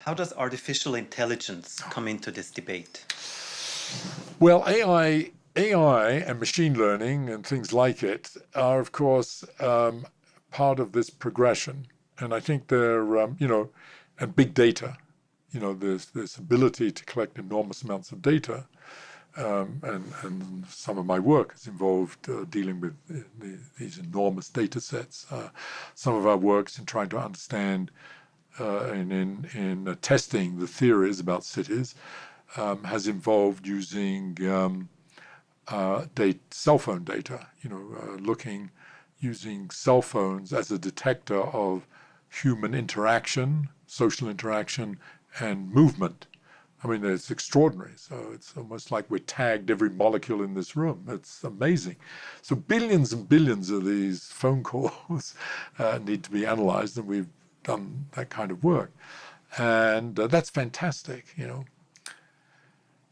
How does artificial intelligence come into this debate? Well, AI and machine learning and things like it are, of course, part of this progression. And I think they're, and big data, there's this ability to collect enormous amounts of data. And some of my work is involved dealing with these enormous data sets. Some of our works in trying to understand in testing the theories about cities has involved using cell phone data, using cell phones as a detector of human interaction, social interaction, and movement. I mean, it's extraordinary. So it's almost like we're tagged every molecule in this room. It's amazing. So billions and billions of these phone calls need to be analyzed, and we've done that kind of work. And that's fantastic,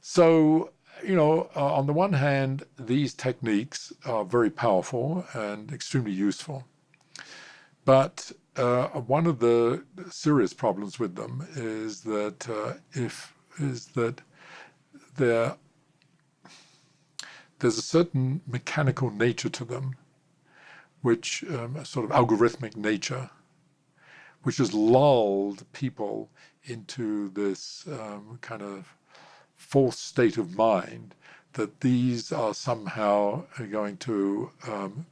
So, on the one hand, these techniques are very powerful and extremely useful. But one of the serious problems with them is that there's a certain mechanical nature to them, which a sort of algorithmic nature, which has lulled people into this kind of false state of mind that these are somehow going to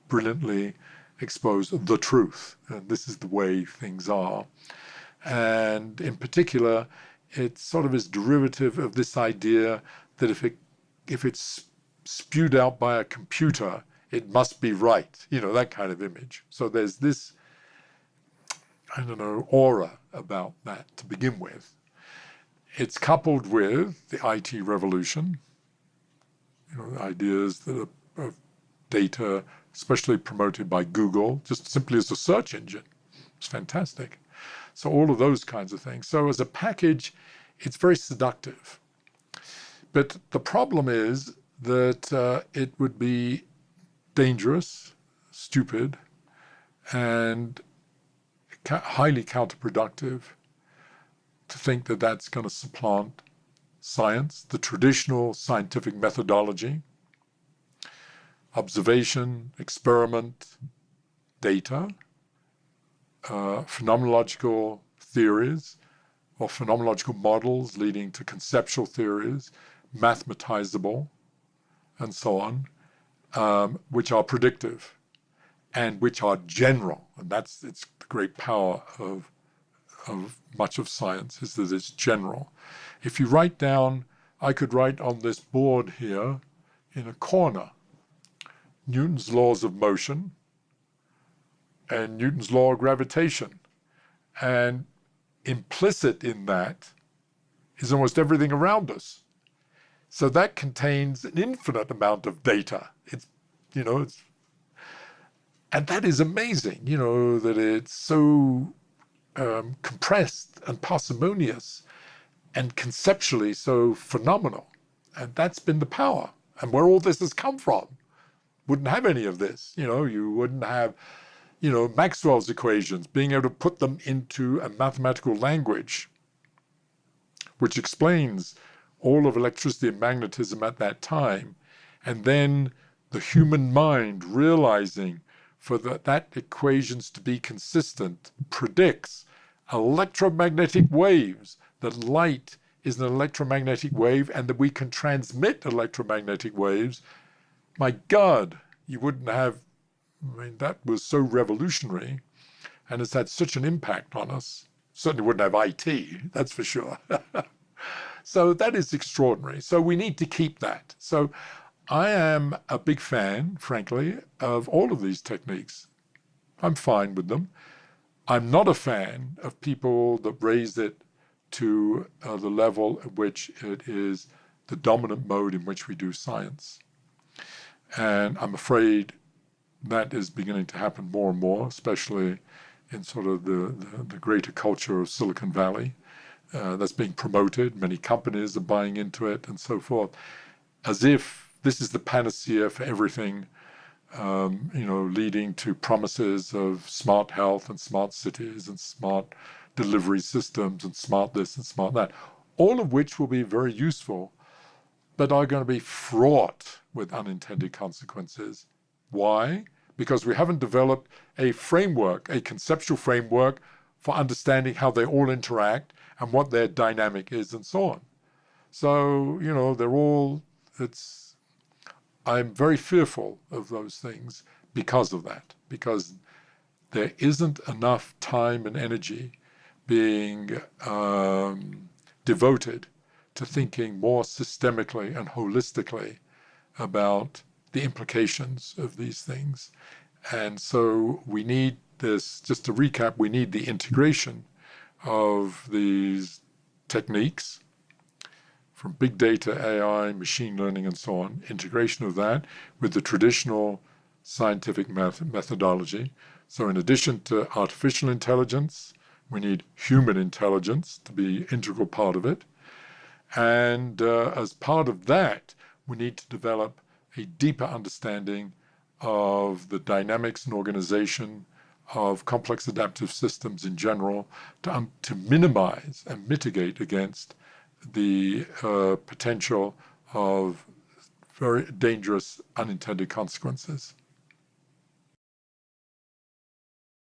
brilliantly expose the truth, and this is the way things are. And in particular, it sort of is derivative of this idea that if it's spewed out by a computer, it must be right, that kind of image. So there's this, aura about that to begin with. It's coupled with the IT revolution, ideas that are of data, especially promoted by Google, just simply as a search engine. It's fantastic. So all of those kinds of things. So as a package, it's very seductive. But the problem is that it would be dangerous, stupid, and highly counterproductive to think that that's going to supplant science, the traditional scientific methodology, observation, experiment, data, phenomenological theories or phenomenological models leading to conceptual theories, mathematizable, and so on, which are predictive and which are general. And it's the great power of much of science, is that it's general. If you write down, I could write on this board here in a corner, Newton's laws of motion and Newton's law of gravitation. And implicit in that is almost everything around us. So that contains an infinite amount of data. And that is amazing, that it's so compressed and parsimonious and conceptually so phenomenal. And that's been the power. And where all this has come from. Wouldn't have any of this. You wouldn't have, Maxwell's equations, being able to put them into a mathematical language, which explains all of electricity and magnetism at that time. And then the human mind realizing for that equations to be consistent predicts electromagnetic waves, that light is an electromagnetic wave and that we can transmit electromagnetic waves. My God, you wouldn't have, that was so revolutionary and it's had such an impact on us. Certainly wouldn't have IT, that's for sure. So that is extraordinary. So we need to keep that. So I am a big fan, frankly, of all of these techniques. I'm fine with them. I'm not a fan of people that raise it to the level at which it is the dominant mode in which we do science. And I'm afraid that is beginning to happen more and more, especially in sort of the greater culture of Silicon Valley. That's being promoted. Many companies are buying into it and so forth, as if this is the panacea for everything leading to promises of smart health and smart cities and smart delivery systems and smart this and smart that, all of which will be very useful, but are going to be fraught with unintended consequences. Why? Because we haven't developed a framework, a conceptual framework for understanding how they all interact and what their dynamic is and so on. So, I'm very fearful of those things because of that, because there isn't enough time and energy being devoted to thinking more systemically and holistically about the implications of these things. And so we need this, just to recap, we need the integration of these techniques from big data, AI, machine learning, and so on, integration of that with the traditional scientific methodology. So in addition to artificial intelligence, we need human intelligence to be an integral part of it. And as part of that, we need to develop a deeper understanding of the dynamics and organization of complex adaptive systems in general to minimize and mitigate against the potential of very dangerous unintended consequences.